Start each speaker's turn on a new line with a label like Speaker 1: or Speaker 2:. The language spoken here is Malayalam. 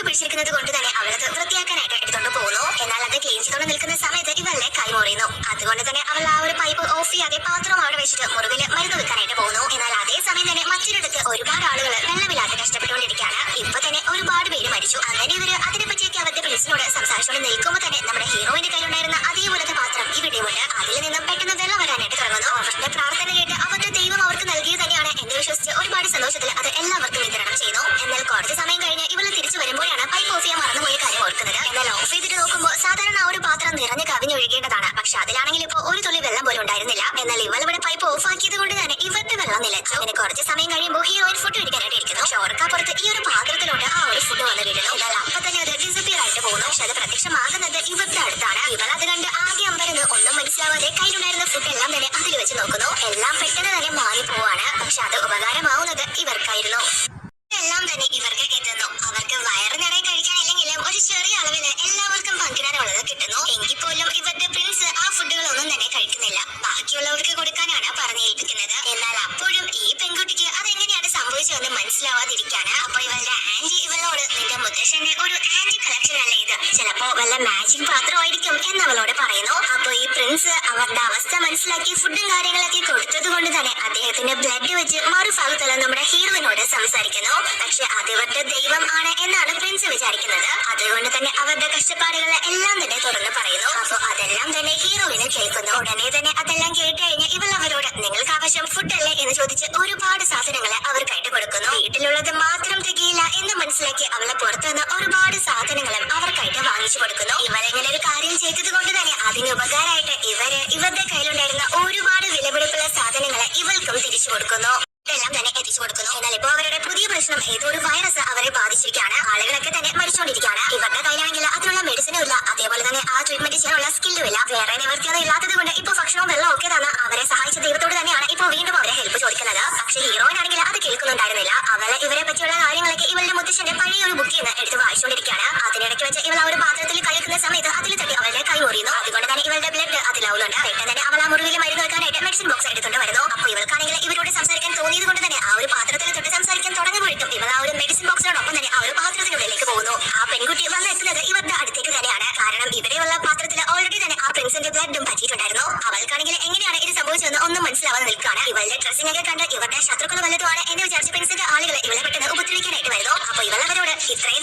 Speaker 1: പിടിച്ചിരിക്കുന്നത് കൊണ്ട് തന്നെ അവളത് വൃത്തിയാക്കാനായിട്ട് എടുത്തോണ്ട് പോകുന്നു. എന്നാൽ അത് ക്ലീൻ ചെയ്തോണ്ട് നിൽക്കുന്ന സമയത്ത് ഇവളുടെ കൈ മുറിയുന്നു. അതുകൊണ്ട് തന്നെ അവൾ ആ ഒരു പൈപ്പ് ഓഫ് ചെയ്യാതെ പാത്രം അവിടെ വെച്ചിട്ട് മുറിവില് മരുന്ന് വെക്കാനായിട്ട് പോകുന്നു. എന്നാൽ അതേ സമയം തന്നെ മറ്റൊരിടത്ത് ഒരുപാട് ആളുകൾ വെള്ളമില്ലാതെ കഷ്ടപ്പെട്ടുകൊണ്ടിരിക്കുകയാണ്. ഇപ്പൊ തന്നെ ഒരുപാട് പേര് മരിച്ചു. അങ്ങനെ ഇവര് അതിനെ പറ്റിയൊക്കെ അവരുടെ പ്രിൻസിനോട് സംസാരിച്ചുകൊണ്ട് നിൽക്കുമ്പോൾ തന്നെ നമ്മുടെ ഹീറോയിന്റെ കയ്യിലുണ്ടായിരുന്ന അതേപോലത്തെ പാത്രം ഇവിടെയുമുണ്ട്. അതിൽ നിന്നും പെട്ടെന്ന് വെള്ളം വരാനായിട്ട് തുടങ്ങുന്നു. അവരുടെ പ്രാർത്ഥന കേട്ട് അവരുടെ ദൈവം അവർക്ക് നൽകിയത് തന്നെയാണ് എന്ന് വിശ്വസിച്ച് ഒരുപാട് സന്തോഷത്തിൽ അത് എല്ലാവർക്കും വിതരണം ചെയ്യുന്നു. എന്നാൽ കുറച്ച് സമയം കഴിഞ്ഞ് ഇവള് തിരിച്ചു വരുമ്പോഴാണ് പൈപ്പ് ഓഫ് ചെയ്യാൻ മറന്നുപോയ കാര്യം ഓർക്കുന്നത്. എന്നാൽ ഓഫ് ചെയ്തിട്ട് നോക്കുമ്പോൾ സാധാരണ ആ ഒരു പാത്രം നിറഞ്ഞ് കവിഞ്ഞൊഴുകേണ്ടതാണ്. പക്ഷെ അതിലാണെങ്കിൽ ഇപ്പോൾ ഒരു തുള്ളി വെള്ളം പോലും ഉണ്ടായിരുന്നില്ല. എന്നാൽ ഇവൾ ഇവിടെ പൈപ്പ് ഓഫ് ആക്കിയത് കൊണ്ട് തന്നെ ഇവരുടെ വെള്ളം നിലച്ചു. അങ്ങനെ കുറച്ച് സമയം കഴിയുമ്പോൾ ഹീറോയിൻ ഫുഡ് കഴിക്കാനായിട്ട് ഇരിക്കുന്നു. പക്ഷെ ഓർക്കാപ്പുറത്ത് ഈ ഒരു പാത്രത്തിലോട്ട് ആ ഒരു ഫുഡ് വന്ന് വീഴുന്നു. എന്നാൽ അപ്പൊ തന്നെ അത് ഡിസപ്പിയർ ആയിട്ട് പോകുന്നു. പക്ഷെ അത് പ്രത്യക്ഷമാകുന്നത് ഇവരുടെ അടുത്താണ്. ഇവൾ അത് കണ്ട് ആകെ അമ്പരന്ന് ഒന്നും മനസ്സിലാവാതെ കയ്യിലുണ്ടായിരുന്ന ഫുഡ് എല്ലാം തന്നെ അതിൽ വെച്ച് നോക്കുന്നു. എല്ലാം പെട്ടെന്ന് തന്നെ മാറി പോവാണ്. പക്ഷെ അത് ഉപകാരമാവുന്നത് ഇവർക്കായിരുന്നു. എല്ലാം തന്നെ ഇവർക്ക് എത്തുന്നു. അവർക്ക് വയറ് നിറയെ കഴിക്കാനില്ലെങ്കിലും ഒരു ചെറിയ അളവില് എല്ലാവർക്കും പങ്കിടാനുള്ളത് കിട്ടുന്നു. എങ്കിൽ പോലും ഇവരുടെ പ്രിൻസ് ആ ഫുഡുകളൊന്നും തന്നെ കഴിക്കുന്നില്ല. ബാക്കിയുള്ളവർക്ക് കൊടുക്കാനാണ് പറഞ്ഞേൽപ്പിക്കുന്നത്. എന്നാൽ അപ്പോഴും ഈ പെൺകുട്ടിക്ക് അതെങ്ങനെയാണ് സംഭവിച്ചതെന്ന് മനസ്സിലാവാതിരിക്കാണ്. അപ്പൊ ഇവളുടെ ആന്റി ഇവളോട് നിന്റെ മുത്തശ്ശന്റെ ഒരു ആന്റി കളക്ഷൻ അല്ലേ ഇത്, ചിലപ്പോ വല്ല മാജിക് പാത്രമായിരിക്കും എന്നവളോട് പറയുന്നു. അപ്പൊ ഈ പ്രിൻസ് അവരുടെ അവസ്ഥ മനസ്സിലാക്കി ഫുഡും കാര്യങ്ങളൊക്കെ കൊടുത്തത് കൊണ്ട് തന്നെ അദ്ദേഹത്തിന്റെ ബ്ലഡ് വെച്ച് മറുഭാഗത്തുള്ള നമ്മുടെ ഹീറോയിനോട് സംസാരിക്കുന്നു. പക്ഷെ അതിവരുടെ ദൈവം ആണ് എന്നാണ് പ്രിൻസ് വിചാരിക്കുന്നത്. അതുകൊണ്ട് തന്നെ അവരുടെ കഷ്ടപ്പാടുകളെ എല്ലാം തന്നെ തുറന്നു പറയുന്നു. അപ്പൊ അതെല്ലാം തന്നെ ഹീറോയിന് കേൾക്കുന്നു. ഉടനെ തന്നെ അതെല്ലാം കേട്ട് കഴിഞ്ഞ് ഇവൾ അവരോട് നിങ്ങൾക്ക് ആവശ്യം ഫുഡ് അല്ലേ എന്ന് ചോദിച്ച് ഒരുപാട് സാധനങ്ങളെ അവർക്കായിട്ട് കൊടുക്കുന്നു. വീട്ടിലുള്ളത് മാത്രം തികയില്ല എന്ന് മനസ്സിലാക്കി അവളെ പുറത്തുനിന്ന് ഒരുപാട് സാധനങ്ങളും അവർക്കായിട്ട് വാങ്ങിച്ചു കൊടുക്കുന്നു. ഇവരെങ്ങനെ ഒരു കാര്യം ചെയ്തത് കൊണ്ട് തന്നെ അതിന് ഉപകാരമായിട്ട് ഇവരുടെ കയ്യിലുണ്ടായിരുന്ന ഒരുപാട് വിലപിടിപ്പുള്ള സാധനങ്ങളെ ഇവൾക്കും തിരിച്ചു കൊടുക്കുന്നു. എല്ലാം തന്നെ എത്തിച്ചു കൊടുക്കുന്നു. എന്നാൽ ഇപ്പോൾ അവരുടെ പുതിയ പ്രശ്നം ഏതോ ഒരു വൈറസ് അവരെ ബാധിച്ചിരിക്കുകയാണ്. ആളുകളൊക്കെ തന്നെ മരിച്ചുകൊണ്ടിരിക്കുകയാണ്. ഇവരുടെ കയ്യിലാണെങ്കിൽ അതിനുള്ള മെഡിസിനും ഇല്ല, അതേപോലെ തന്നെ ആ ട്രീറ്റ്മെന്റ് ചെയ്യാനുള്ള സ്കില്ലും ഇല്ല. വേറെ നിവർത്തിയൊന്നും ഇല്ലാത്തത് കൊണ്ട് ഇപ്പൊ ഭക്ഷണവും വെള്ളവും ഒക്കെ തന്നെ അവരെ സഹായിച്ച ദൈവത്തോട് തന്നെയാണ് ഇപ്പൊ വീണ്ടും അവരെ ഹെൽപ്പ് ചോദിക്കുന്നത്. പക്ഷേ ഹീറോയിനാണെങ്കിൽ അത് കേൾക്കുന്നുണ്ടായിരുന്നില്ല. അവളെ ഇവരെ പറ്റിയുള്ള കാര്യങ്ങളൊക്കെ ഇവളുടെ മുത്തശ്ശന്റെ പഴയ ഒരു ബുക്കിൽ നിന്ന് എടുത്ത് വായിച്ചുകൊണ്ടിരിക്കുകയാണ്. അതിനിടയ്ക്ക് വെച്ച് ഇവൾ ആ ഒരു പാത്രത്തിൽ കഴിക്കുന്ന സമയത്ത് അതിൽ തട്ടി അവളുടെ കൈ മുറിയുന്നു. അതുകൊണ്ട് തന്നെ ഇവളുടെ ബ്ലഡ് അതിലാവുന്നുണ്ട്. പെട്ടെന്ന് തന്നെ അവൾ ആ മുറിവിൽ മരുന്ന് വെക്കാനായിട്ട് മെഡിസിൻ ബോക്സ് എടുത്തുകൊണ്ട് വരുന്നു. അപ്പൊ ഇവൾക്കാണെങ്കിൽ ഇവരോട് സംസാരിക്കാൻ തോന്നിയത് കൊണ്ട് തന്നെ ആ ഒരു പാത്രത്തിൽ തൊട്ട് സംസാരിക്കാൻ തുടങ്ങുമ്പോഴേക്കും ഇവൾ ആ ഒരു മെഡിസിൻ ബോക്സിനോടൊപ്പം തന്നെ ആ ഒരു പാത്രത്തിനുള്ളിലേക്ക് പോകുന്നു. ആ പെൺകുട്ടി വന്നെത്തുന്നത് ഇവരുടെ അടുത്തേക്ക് തന്നെയാണ്. കാരണം ഇവരെയുള്ള പാത്രത്തിൽ ഓൾറെഡി തന്നെ ആ പ്രിൻസിന്റെ ബ്ലഡും പറ്റിയിട്ടുണ്ടായിരുന്നു. അവൾക്കാണെങ്കിൽ എങ്ങനെയാണ് ഇത് സംഭവിച്ചതെന്ന് ഒന്നും മനസ്സിലാവാതെ നിൽക്കുകയാണ്. ഇവളുടെ ഡ്രസ്സിംഗ് ഒക്കെ കണ്ട് ഇവരുടെ ശത്രുക്കൾ വല്ലതുമാണ് എന്ന് വിചാരിച്ച പ്രിൻസിന്റെ ആളുകൾ ഇവളെ പെട്ടെന്ന് ഉപദ്രവിക്കാനായിട്ട് വരുന്നു. അപ്പൊ ഇവൾ അവരോട് ഇത്രയും